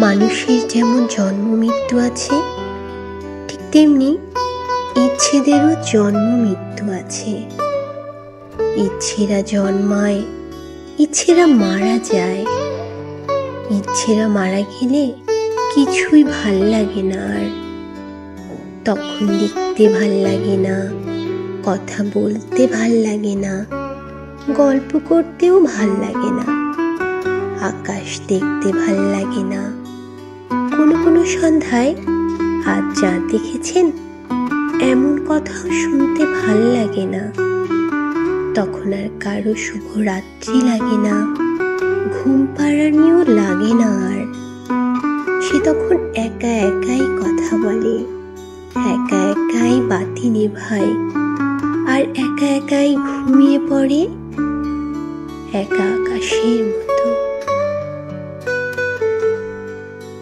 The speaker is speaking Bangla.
মানুষের যেমন জন্ম মৃত্যু আছে, ঠিক তেমনি ইচ্ছেদেরও জন্ম মৃত্যু আছে। ইচ্ছেরা জন্মায়, ইচ্ছেরা মারা যায়। ইচ্ছেরা মারা গেলে কিছুই ভাল লাগে না আর। তখন লিখতে ভাল লাগে না, কথা বলতে ভাল লাগে না, গল্প করতেও ভাল লাগে না, আকাশ দেখতে ভাল লাগে না। কোনো কোনো সন্ধ্যায় আজ যা দেখেছেন এমন কথাও শুনতে ভাল লাগে না। তখন আর কারো শুভরাত্রি লাগে না, ঘুম পাড়ানিও লাগে না আর। সে তখন একা একাই কথা বলে, একা একাই বাতি নেভায়, আর একা একাই ঘুমিয়ে পড়ে একা আকাশের মধ্যে।